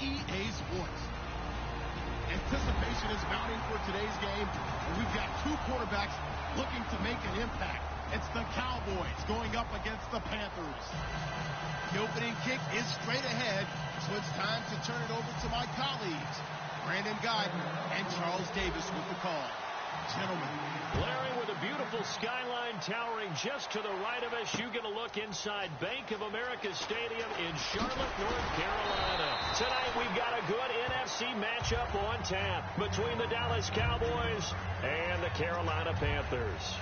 EA Sports. Anticipation is mounting for today's game, and we've got two quarterbacks looking to make an impact. It's the Cowboys going up against the Panthers. The opening kick is straight ahead, so it's time to turn it over to my colleagues, Brandon Guyton and Charles Davis with the call. Gentlemen. Blaring with a beautiful skyline towering just to the right of us. You get a look inside Bank of America Stadium in Charlotte, North Carolina. Tonight we've got a good NFC matchup on tap between the Dallas Cowboys and the Carolina Panthers.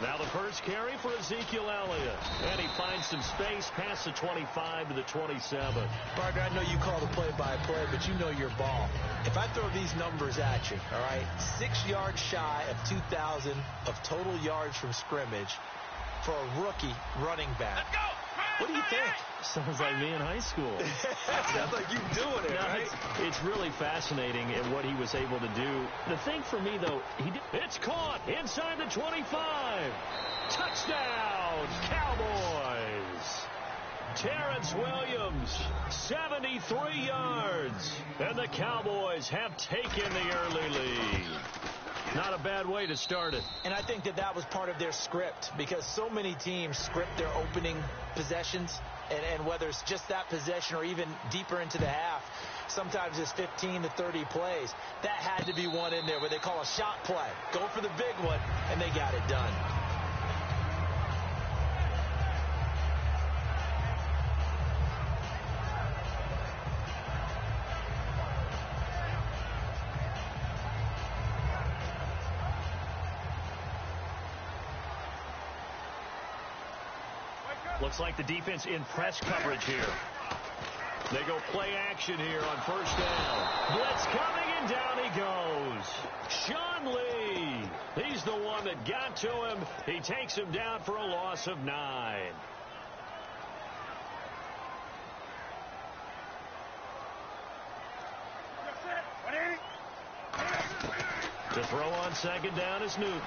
Now the first carry for Ezekiel Elliott. And he finds some space past the 25 to the 27. Parker, I know you call the play-by-play, but you know your ball. If I throw these numbers at you, all right, 6 yards shy of 2,000 of total yards from scrimmage for a rookie running back. Let's go! What do you think? Sounds like me in high school. Sounds like you doing it, right? It's really fascinating in what he was able to do. The thing for me, though, it's caught inside the 25. Touchdown, Cowboys. Terrence Williams, 73 yards. And the Cowboys have taken the early lead. Not a bad way to start it. And I think that was part of their script, because so many teams script their opening possessions, and whether it's just that possession or even deeper into the half, sometimes it's 15 to 30 plays. That had to be one in there where they call a shot play. Go for the big one, and they got it done. Looks like the defense in press coverage here. They go play action here on first down. Blitz coming, and down he goes. Sean Lee. He's the one that got to him. He takes him down for a loss of 9. To throw on second down is Newton.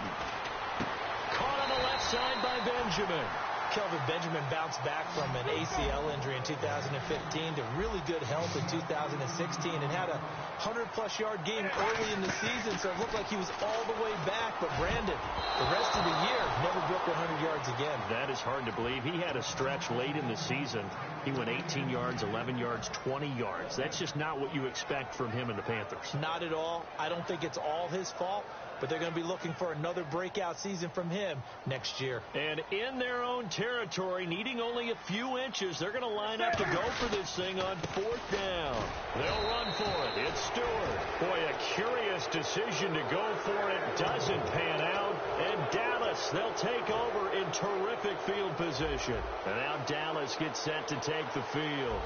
Caught on the left side by Benjamin. Kelvin Benjamin bounced back from an ACL injury in 2015 to really good health in 2016 and had a 100-plus yard game early in the season, so it looked like he was all the way back. But Brandon, the rest of the year, never broke 100 yards again. That is hard to believe. He had a stretch late in the season. He went 18 yards, 11 yards, 20 yards. That's just not what you expect from him and the Panthers. Not at all. I don't think it's all his fault, but they're going to be looking for another breakout season from him next year. And in their own territory, needing only a few inches, they're going to line up to go for this thing on fourth down. They'll run for it. It's Stewart. Boy, a curious decision to go for it. Doesn't pan out. And Dallas, they'll take over in terrific field position. And now Dallas gets set to take the field.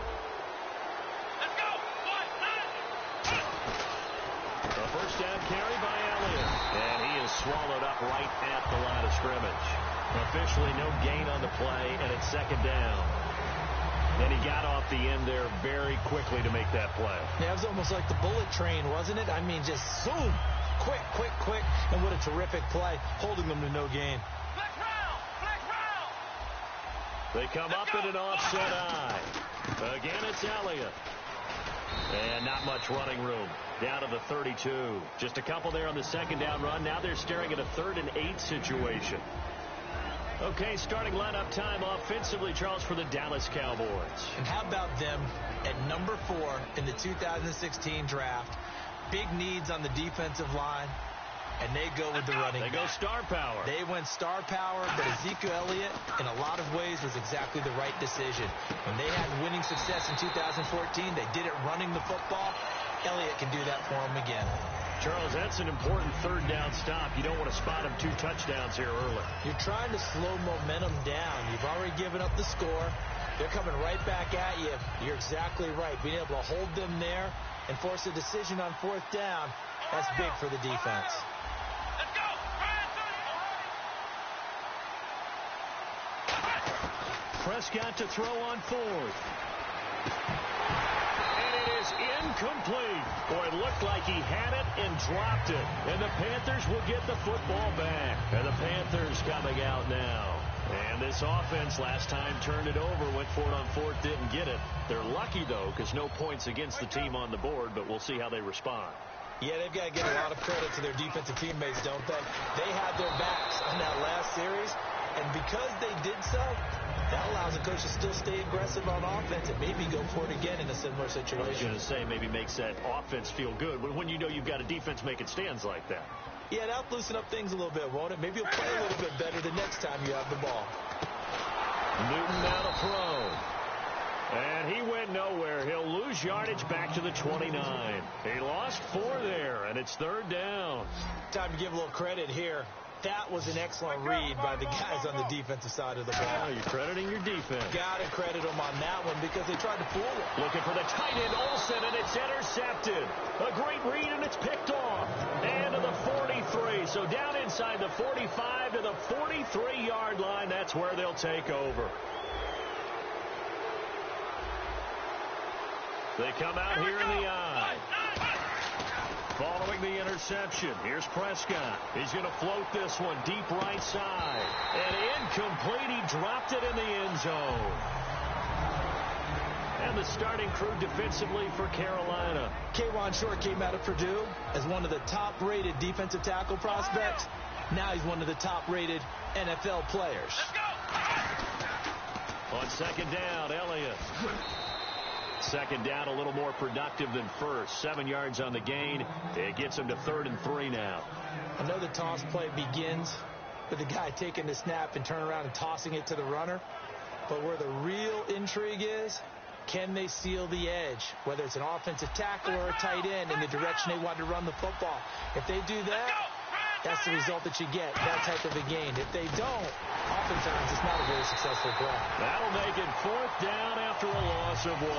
Let's go! A first down carry by Elliott. And he is swallowed up right at the line of scrimmage. Officially no gain on the play, and it's second down. And he got off the end there very quickly to make that play. Yeah, it was almost like the bullet train, wasn't it? I mean, just zoom. Quick, quick, quick. And what a terrific play, holding them to no gain. Flex round! Flex round! They come up in an offset eye. Again, it's Elliott. And not much running room. Down to the 32. Just a couple there on the second down run. Now they're staring at a 3rd and 8 situation. Okay, starting lineup time offensively, Charles, for the Dallas Cowboys. And how about them at number 4 in the 2016 draft? Big needs on the defensive line, and they go with the running back. They go star power. They went star power, but Ezekiel Elliott, in a lot of ways, was exactly the right decision. When they had winning success in 2014, they did it running the football. Elliott can do that for them again. Charles, that's an important 3rd down stop. You don't want to spot him 2 touchdowns here early. You're trying to slow momentum down. You've already given up the score. They're coming right back at you. You're exactly right. Being able to hold them there and force a decision on 4th down, that's big for the defense. Let's go! Prescott to throw on 4th. And it is incomplete. Boy, it looked like he had it and dropped it. And the Panthers will get the football back. And the Panthers coming out now. And this offense last time turned it over, went for it on fourth, didn't get it. They're lucky, though, because no points against the team on the board, but we'll see how they respond. Yeah, they've got to give a lot of credit to their defensive teammates, don't they? They had their backs on that last series, and because they did so, that allows the coach to still stay aggressive on offense and maybe go for it again in a similar situation. I was going to say, maybe makes that offense feel good when you know you've got a defense making stands like that. Yeah, that'll loosen up things a little bit, won't it? Maybe you'll play a little bit better the next time you have the ball. Newton now to throw. And he went nowhere. He'll lose yardage back to the 29. He lost 4 there, and it's third down. Time to give a little credit here. That was an excellent read by the guys on the defensive side of the ball. Oh, you're crediting your defense. Got to credit them on that one because they tried to fool it. Looking for the tight end, Olsen, and it's intercepted. A great read, and it's picked off. And to the 43. So down inside the 45 to the 43-yard line. That's where they'll take over. They come out here in the eye. Following the interception, here's Prescott. He's going to float this one deep right side. And incomplete. He dropped it in the end zone. And the starting crew defensively for Carolina. K'Wan Short came out of Purdue as one of the top-rated defensive tackle prospects. Now he's one of the top-rated NFL players. On second down, Elliott. Second down, a little more productive than first. 7 yards on the gain. It gets him to 3rd and 3 now. I know the toss play begins with the guy taking the snap and turn around and tossing it to the runner. But where the real intrigue is, can they seal the edge? Whether it's an offensive tackle or a tight end in the direction they want to run the football. If they do that, that's the result that you get, that type of a gain. If they don't, oftentimes it's not a very successful play. That'll make it 4th down after a loss of 1.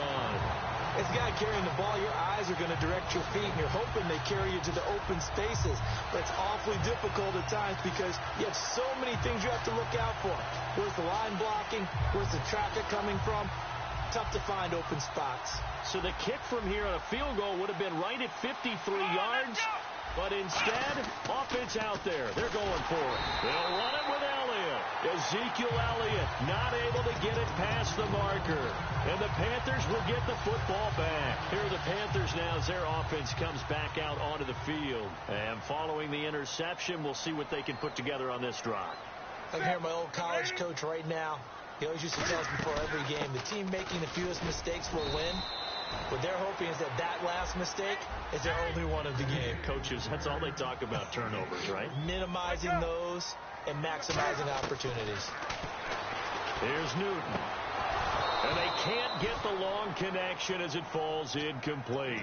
As a guy carrying the ball, your eyes are going to direct your feet, and you're hoping they carry you to the open spaces. But it's awfully difficult at times because you have so many things you have to look out for. Where's the line blocking? Where's the traffic coming from? Tough to find open spots. So the kick from here on a field goal would have been right at 53 yards. But instead, offense out there. They're going for it. They'll run it with Elliott. Ezekiel Elliott not able to get it past the marker. And the Panthers will get the football back. Here are the Panthers now as their offense comes back out onto the field. And following the interception, we'll see what they can put together on this drive. I can hear my old college coach right now. He always used to tell us before every game, the team making the fewest mistakes will win. What they're hoping is that last mistake is their only one of the game. Coaches, that's all they talk about, turnovers, right? Minimizing those and maximizing opportunities. Here's Newton. And they can't get the long connection as it falls incomplete.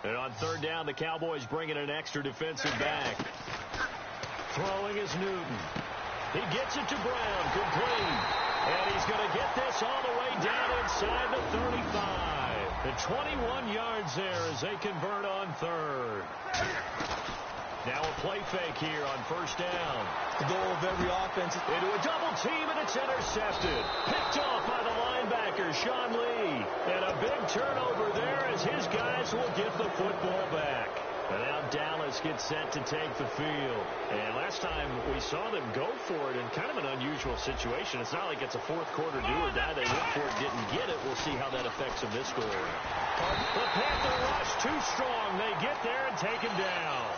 And on 3rd down, the Cowboys bring in an extra defensive back. Throwing is Newton. He gets it to Brown, complete. And he's going to get this all the way down inside the 35. And 21 yards there as they convert on 3rd. Now a play fake here on 1st down. The goal of every offense is into a double team, and it's intercepted. Picked off by the linebacker, Sean Lee. And a big turnover there as his guys will get the football back. And now Dallas gets set to take the field. And last time we saw them go for it in kind of an unusual situation. It's not like it's a 4th quarter do or die. They went for it, didn't get it. We'll see how that affects them this go around. The Panther rush too strong. They get there and take him down.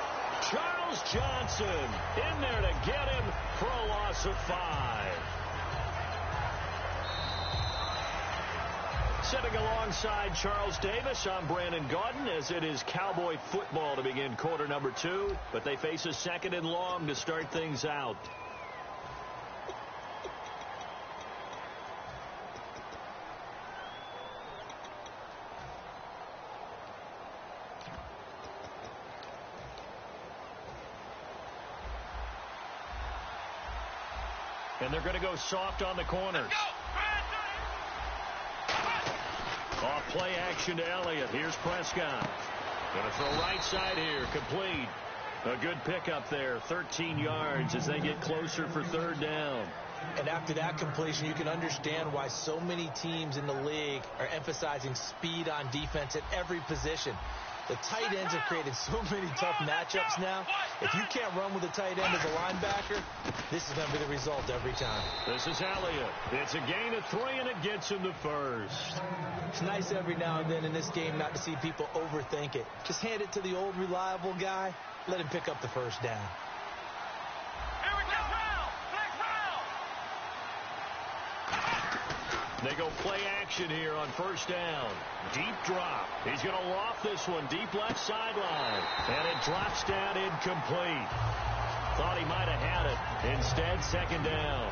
Charles Johnson in there to get him for a loss of 5. Sitting alongside Charles Davis, I'm Brandon Gaudin as it is Cowboy football to begin quarter number 2. But they face a 2nd and long to start things out. And they're going to go soft on the corners. Off play action to Elliott. Here's Prescott. Going to throw right side here. Complete. A good pickup there. 13 yards as they get closer for third down. And after that completion, you can understand why so many teams in the league are emphasizing speed on defense at every position. The tight ends have created so many tough matchups now. If you can't run with a tight end as a linebacker, this is going to be the result every time. This is Elliott. It's a gain of 3, and it gets him the first. It's nice every now and then in this game not to see people overthink it. Just hand it to the old reliable guy. Let him pick up the first down. Here we go. They go play action here on first down. Deep drop. He's going to loft this one deep left sideline. And it drops down incomplete. Thought he might have had it. Instead, second down.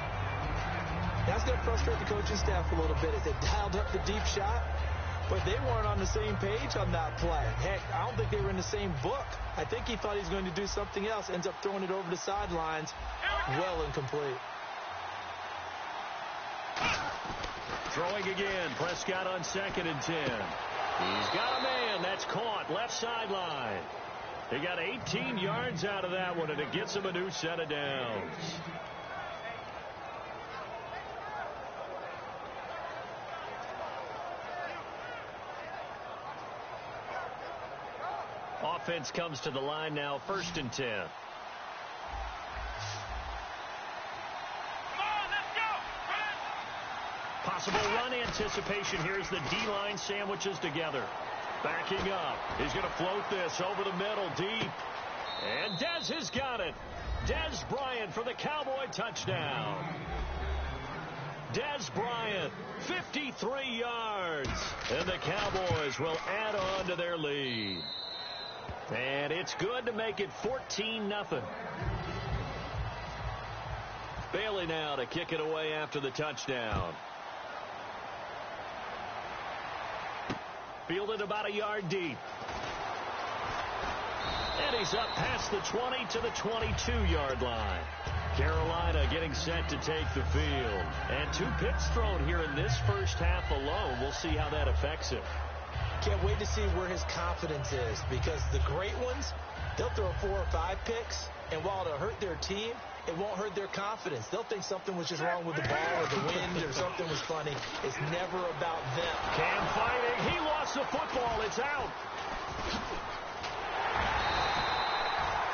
That's going to frustrate the coaching staff a little bit as they dialed up the deep shot. But they weren't on the same page on that play. Heck, I don't think they were in the same book. I think he thought he was going to do something else. Ends up throwing it over the sidelines. Well incomplete. Throwing again. Prescott on 2nd and 10. He's got a man. That's caught. Left sideline. He got 18 yards out of that one, and it gets him a new set of downs. Offense comes to the line now. 1st and 10. Possible run anticipation. Here's the D-line sandwiches together. Backing up. He's going to float this over the middle deep. And Dez has got it. Dez Bryant for the Cowboy touchdown. Dez Bryant, 53 yards. And the Cowboys will add on to their lead. And it's good to make it 14-0. Bailey now to kick it away after the touchdown. Fielded about a yard deep. And he's up past the 20 to the 22-yard line. Carolina getting set to take the field. And 2 picks thrown here in this first half alone. We'll see how that affects him. Can't wait to see where his confidence is, because the great ones, they'll throw 4 or 5 picks, and while it'll hurt their team, it won't hurt their confidence. They'll think something was just wrong with the ball or the wind or something was funny. It's never about them. Cam fighting. He lost the football. It's out.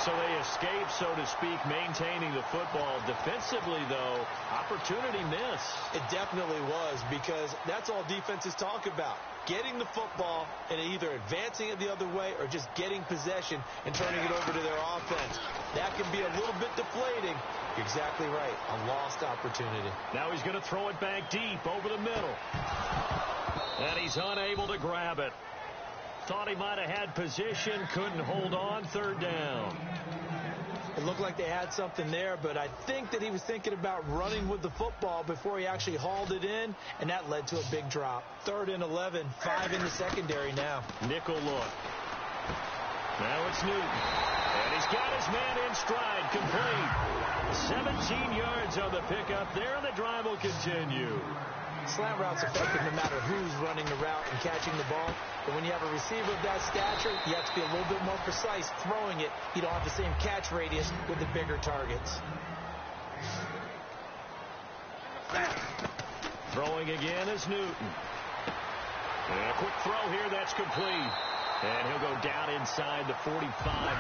So they escape, so to speak, maintaining the football. Defensively, though, opportunity miss. It definitely was, because that's all defenses talk about. Getting the football and either advancing it the other way or just getting possession and turning it over to their offense. That can be a little bit deflating. You're exactly right. A lost opportunity. Now he's going to throw it back deep over the middle. And he's unable to grab it. Thought he might have had position, couldn't hold on. 3rd down. It looked like they had something there, but I think that he was thinking about running with the football before he actually hauled it in, and that led to a big drop. 3rd and 11, 5 in the secondary now. Nickel look. Now it's Newton. And he's got his man in stride, complete. 17 yards on the pickup there, and the drive will continue. Slant route's effective no matter who's running the route and catching the ball. But when you have a receiver of that stature, you have to be a little bit more precise throwing it. You don't have the same catch radius with the bigger targets. Throwing again is Newton. And a quick throw here, that's complete. And he'll go down inside the 45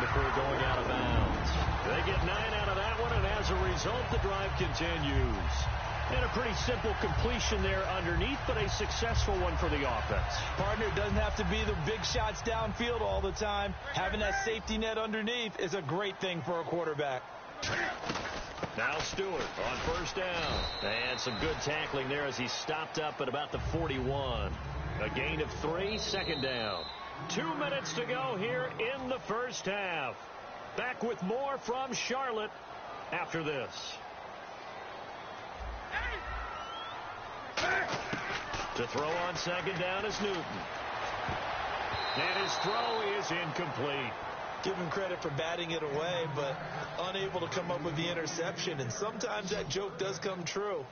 before going out of bounds. They get 9 out of that one, and as a result, the drive continues. And a pretty simple completion there underneath, but a successful one for the offense. Partner, it doesn't have to be the big shots downfield all the time. Having that safety net underneath is a great thing for a quarterback. Now Stewart on 1st down. And some good tackling there as he stopped up at about the 41. A gain of 3, 2nd down. 2 minutes to go here in the first half. Back with more from Charlotte after this. To throw on 2nd down is Newton. And his throw is incomplete. Give him credit for batting it away, but unable to come up with the interception. And sometimes that joke does come true.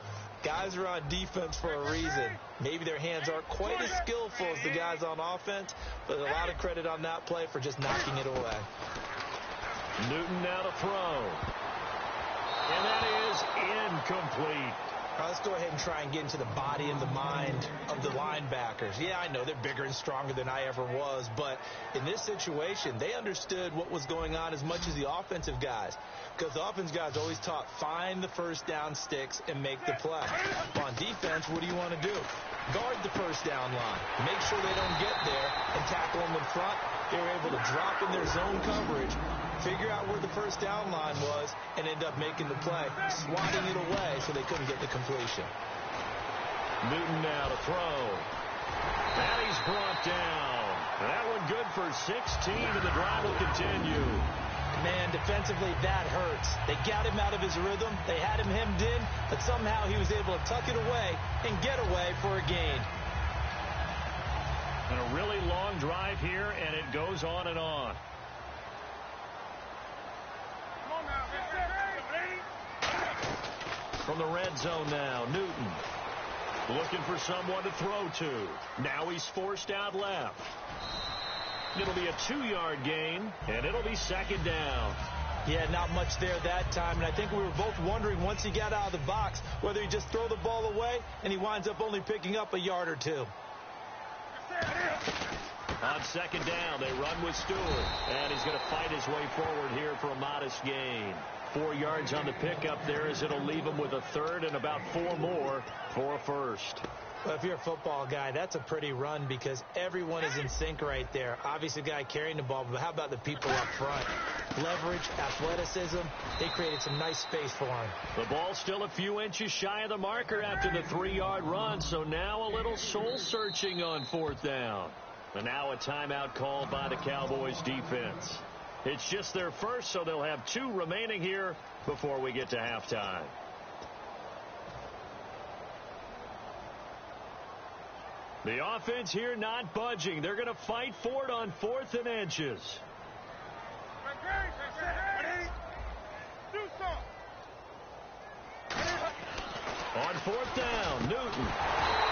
Guys are on defense for a reason. Maybe their hands aren't quite as skillful as the guys on offense, but a lot of credit on that play for just knocking it away. Newton now to throw. And that is incomplete. Now let's go ahead and try and get into the body and the mind of the linebackers. Yeah, I know they're bigger and stronger than I ever was, but in this situation, they understood what was going on as much as the offensive guys. Because the offensive guys always taught, find the first down sticks and make the play. On defense, what do you want to do? Guard the first down line. Make sure they don't get there and tackle them in front. They were able to drop in their zone coverage, figure out where the first down line was, and end up making the play, swatting it away so they couldn't get the completion. Newton now to throw. And he's brought down. That one good for 16, and the drive will continue. Man, defensively, that hurts. They got him out of his rhythm. They had him hemmed in, but somehow he was able to tuck it away and get away for a gain. And a really long drive here, and it goes on and on. From the red zone now, Newton looking for someone to throw to. Now he's forced out left. It'll be a 2-yard gain, and it'll be second down. Yeah, not much there that time, and I think we were both wondering once he got out of the box whether he'd just throw the ball away, and he winds up only picking up a yard or two. On second down, they run with Stewart, and he's going to fight his way forward here for a modest gain. 4 yards on the pickup there as it'll leave him with a third and about 4 more for a first. Well, if you're a football guy, that's a pretty run because everyone is in sync right there. Obviously, the guy carrying the ball, but how about the people up front? Leverage, athleticism, they created some nice space for him. The ball's still a few inches shy of the marker after the 3-yard run, so now a little soul-searching on 4th down. And now a timeout called by the Cowboys defense. It's just their first, so they'll have 2 remaining here before we get to halftime. The offense here not budging. They're going to fight for it on 4th and inches. On 4th down, Newton.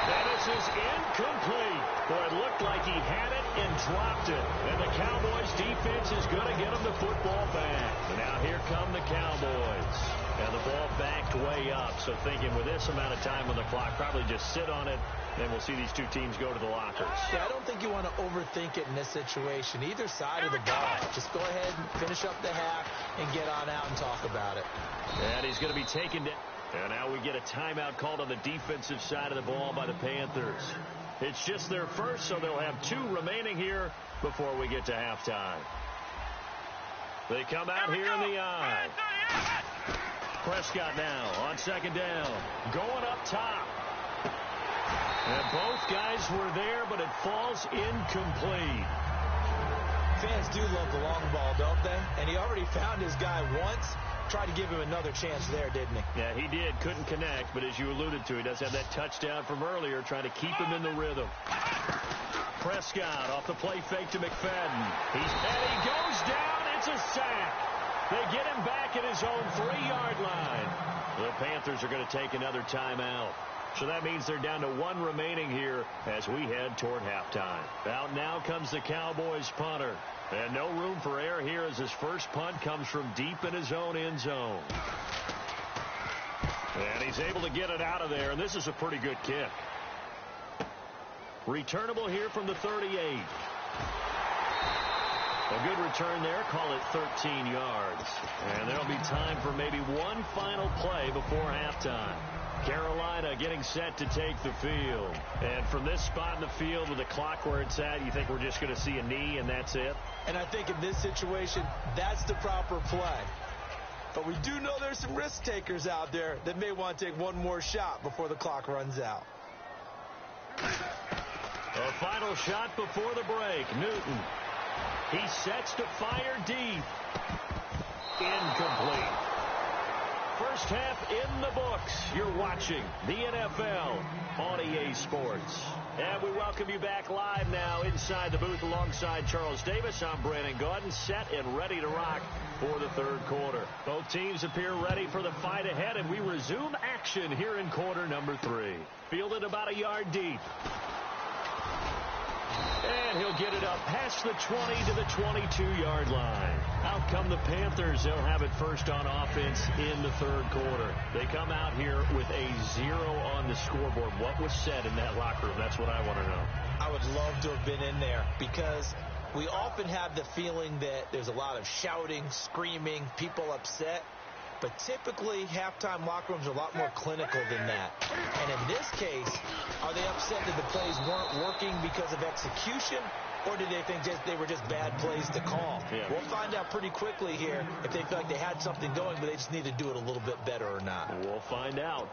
And this is incomplete. Boy, it looked like he had it and dropped it. And the Cowboys defense is going to get him the football back. And now here come the Cowboys. And the ball backed way up. So thinking with this amount of time on the clock, probably just sit on it. Then we'll see these 2 teams go to the lockers. Yeah, I don't think you want to overthink it in this situation. Either side of the ball. Just go ahead and finish up the half and get on out and talk about it. And he's going to be taken down. And now we get a timeout called on the defensive side of the ball by the Panthers. It's just their first, so they'll have 2 remaining here before we get to halftime. They come out here in the eye. Prescott now on second down. Going up top. And both guys were there, but it falls incomplete. Fans do love the long ball, don't they? And he already found his guy once. Tried to give him another chance there, didn't he? Yeah, he did. Couldn't connect, but as you alluded to, he does have that touchdown from earlier, trying to keep him in the rhythm. Prescott off the play fake to McFadden. And he goes down. It's a sack. They get him back at his own 3-yard line. The Panthers are going to take another timeout. So that means they're down to 1 remaining here as we head toward halftime. Out now comes the Cowboys punter. And no room for error here as his first punt comes from deep in his own end zone. And he's able to get it out of there, and this is a pretty good kick. Returnable here from the 38. A good return there. Call it 13 yards. And there'll be time for maybe one final play before halftime. Carolina getting set to take the field. And from this spot in the field with the clock where it's at, you think we're just going to see a knee and that's it? And I think in this situation, that's the proper play. But we do know there's some risk takers out there that may want to take one more shot before the clock runs out. A final shot before the break. Newton. He sets to fire deep. Incomplete. First half in the books. You're watching the NFL on EA Sports. And we welcome you back live now inside the booth alongside Charles Davis. I'm Brandon Gaudin, set and ready to rock for the third quarter. Both teams appear ready for the fight ahead, and we resume action here in quarter number 3. Fielded about a yard deep. And he'll get it up past the 20 to the 22-yard line. Out come the Panthers. They'll have it first on offense in the third quarter. They come out here with a 0 on the scoreboard. What was said in that locker room? That's what I want to know. I would love to have been in there because we often have the feeling that there's a lot of shouting, screaming, people upset. But typically, halftime locker rooms are a lot more clinical than that. And in this case, are they upset that the plays weren't working because of execution, or did they think they were just bad plays to call? Yeah. We'll find out pretty quickly here if they feel like they had something going, but they just need to do it a little bit better or not. We'll find out.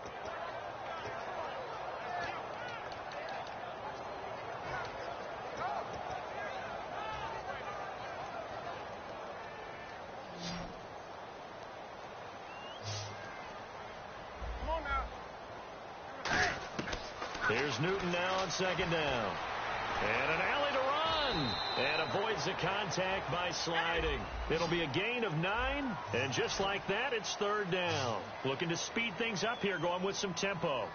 Here's Newton now on second down. And an alley to run. And avoids the contact by sliding. It'll be a gain of 9. And just like that, it's third down. Looking to speed things up here, going with some tempo.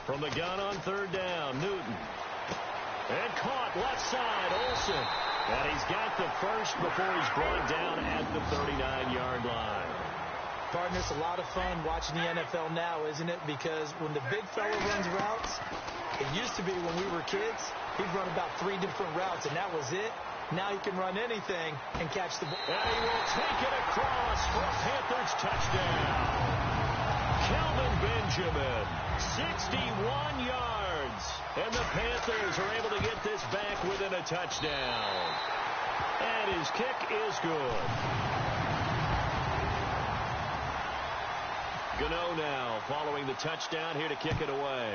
From the gun on third down, Newton. And caught left side, Olsen. And he's got the first before he's brought down at the 39-yard line. Partner, it's a lot of fun watching the NFL now, isn't it? Because when the big fella runs routes, it used to be when we were kids, he'd run about 3 different routes, and that was it. Now he can run anything and catch the ball. And he will take it across for a Panthers touchdown. Kelvin Benjamin, 61 yards. And the Panthers are able to get this back within a touchdown. And his kick is good. Gano now following the touchdown here to kick it away.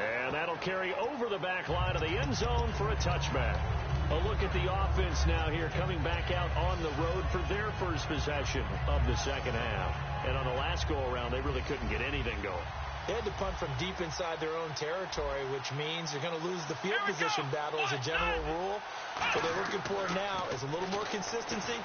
And that'll carry over the back line of the end zone for a touchback. A look at the offense now here coming back out on the road for their first possession of the second half. And on the last go-around, they really couldn't get anything going. They had to punt from deep inside their own territory, which means they're going to lose the field position battle as a general rule. What they're looking for now is a little more consistency.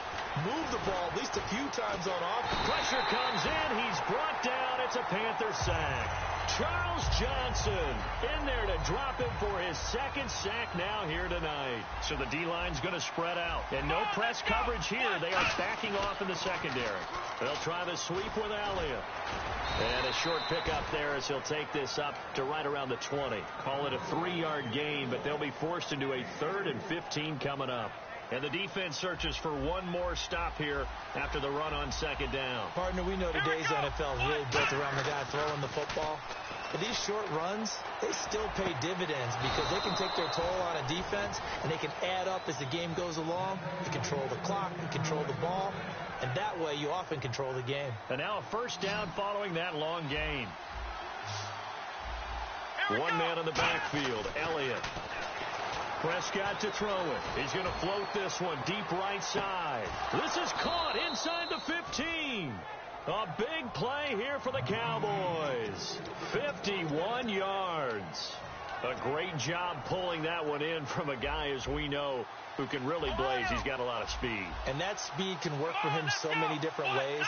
Move the ball at least a few times on offense. Pressure comes in. He's brought down. It's a Panther sack. Charles Johnson in there to drop him for his second sack now here tonight. So the D-line's going to spread out. And no press coverage here. They are backing off in the secondary. They'll try the sweep with Elliott. And a short pickup there as he'll take this up to right around the 20. Call it a 3-yard gain, but they'll be forced into a 3rd and 15 coming up. And the defense searches for one more stop here after the run on second down. Partner, we know today's NFL is really built around the guy throwing the football. But these short runs, they still pay dividends because they can take their toll on a defense, and they can add up as the game goes along. You control the clock, you control the ball, and that way you often control the game. And now a first down following that long gain. One man in the backfield, Elliott. Prescott to throw it. He's going to float this one deep right side. This is caught inside the 15. A big play here for the Cowboys. 51 yards. A great job pulling that one in from a guy, as we know, who can really blaze. He's got a lot of speed. And that speed can work for him so many different ways.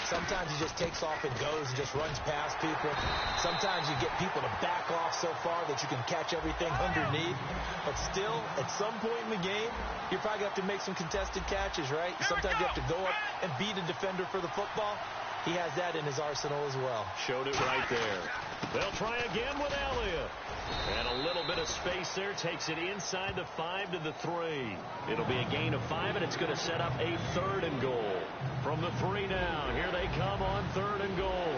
Sometimes he just takes off and goes and just runs past people. Sometimes you get people to back off so far that you can catch everything underneath. But still, at some point in the game, you're probably going to have to make some contested catches, right? Sometimes you have to go up and beat a defender for the football. He has that in his arsenal as well. Showed it right there. They'll try again with Elliott. And a little bit of space there takes it inside the 5 to the 3. It'll be a gain of 5, and it's going to set up a 3rd and goal. From the 3 now, here they come on 3rd and goal.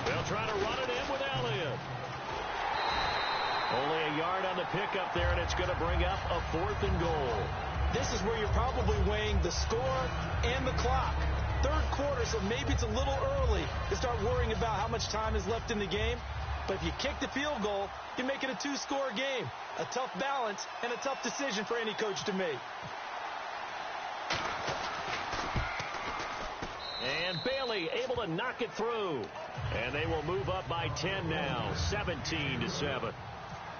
They'll try to run it in with Elliott. Only a yard on the pickup there, and it's going to bring up a 4th and goal. This is where you're probably weighing the score and the clock. Third quarter, so maybe it's a little early to start worrying about how much time is left in the game. But if you kick the field goal, you make it a 2-score game. A tough balance and a tough decision for any coach to make. And Bailey able to knock it through. And they will move up by 10 now, 17-7.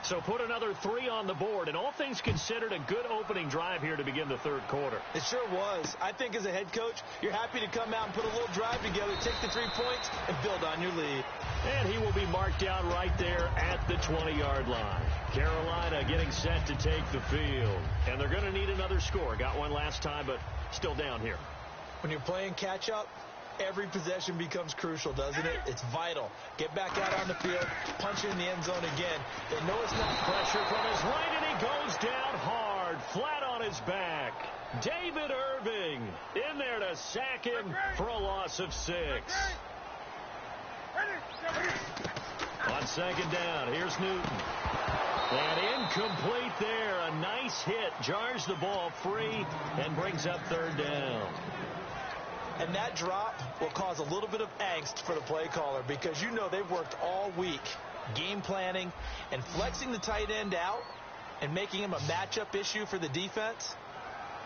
So put another 3 on the board, and all things considered, a good opening drive here to begin the third quarter. It sure was. I think as a head coach, you're happy to come out and put a little drive together, take the 3 points, and build on your lead. And he will be marked down right there at the 20-yard line. Carolina getting set to take the field. And they're going to need another score. Got one last time, but still down here. When you're playing catch-up, every possession becomes crucial, doesn't it? It's vital. Get back out on the field, punch it in the end zone again. They know it's not pressure from his right, and he goes down hard, flat on his back. David Irving in there to sack him for a loss of 6. On second down, here's Newton. And incomplete there. A nice hit. Jars the ball free and brings up third down. And that drop will cause a little bit of angst for the play caller because you know they've worked all week game planning and flexing the tight end out and making him a matchup issue for the defense.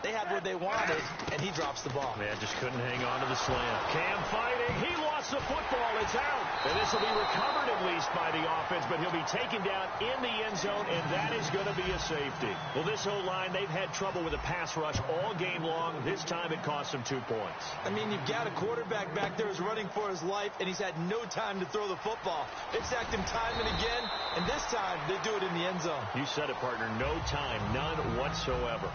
They had what they wanted, and he drops the ball. Man, just couldn't hang on to the slam. Cam fighting. He lost the football. It's out. And this will be recovered at least by the offense, but he'll be taken down in the end zone, and that is going to be a safety. Well, this whole line, they've had trouble with a pass rush all game long. This time it cost them 2 points. I mean, you've got a quarterback back there who's running for his life, and he's had no time to throw the football. They've sacked him time and again, and this time they do it in the end zone. You said it, partner. No time. None whatsoever.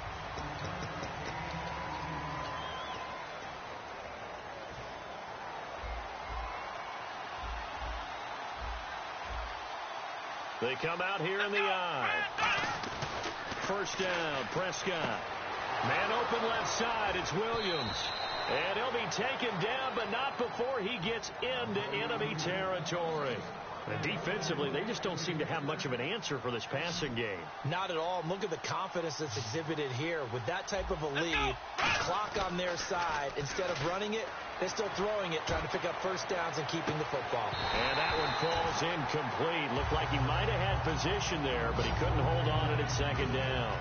They come out here in the eye. First down, Prescott. Man open left side, it's Williams. And he'll be taken down, but not before he gets into enemy territory. And defensively, they just don't seem to have much of an answer for this passing game. Not at all. Look at the confidence that's exhibited here. With that type of a lead, clock on their side, instead of running it, they're still throwing it, trying to pick up first downs and keeping the football. And that one falls incomplete. Looked like he might have had position there, but he couldn't hold on at second down.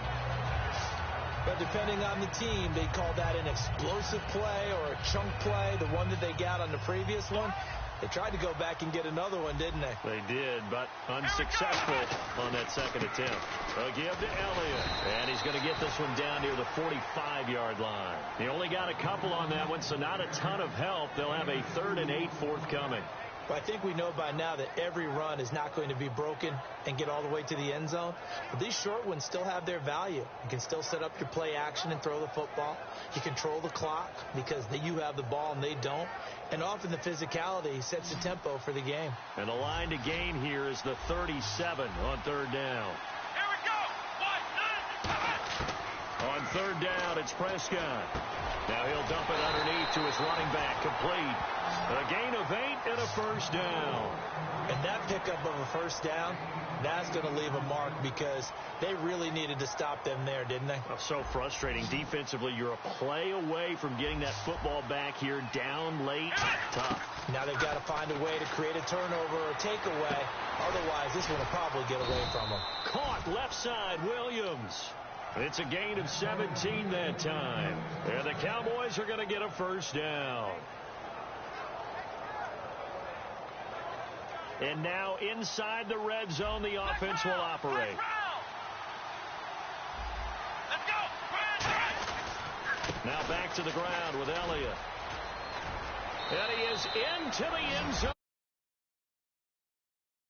But depending on the team, they call that an explosive play or a chunk play, the one that they got on the previous one. They tried to go back and get another one, didn't they? They did, but unsuccessful on that second attempt. A give to Elliott, and he's going to get this one down near the 45-yard line. He only got a couple on that one, so not a ton of help. They'll have a 3rd and 8 forthcoming. But I think we know by now that every run is not going to be broken and get all the way to the end zone. But these short ones still have their value. You can still set up your play action and throw the football. You control the clock because you have the ball and they don't. And often the physicality sets the tempo for the game. And the line to gain here is the 37 on third down. Here we go. 1, 9, 7. On third down, it's Prescott. Now he'll dump it underneath to his running back, complete. A gain of 8 and a first down. And that pickup of a first down, that's going to leave a mark because they really needed to stop them there, didn't they? Oh, so frustrating. Defensively, you're a play away from getting that football back here down late. Tough. Now they've got to find a way to create a turnover or a takeaway. Otherwise, this one will probably get away from them. Caught left side, Williams. It's a gain of 17 that time. And the Cowboys are going to get a first down. And now inside the red zone, the offense will operate. Let's go. Now back to the ground with Elliott. And he is into the end zone.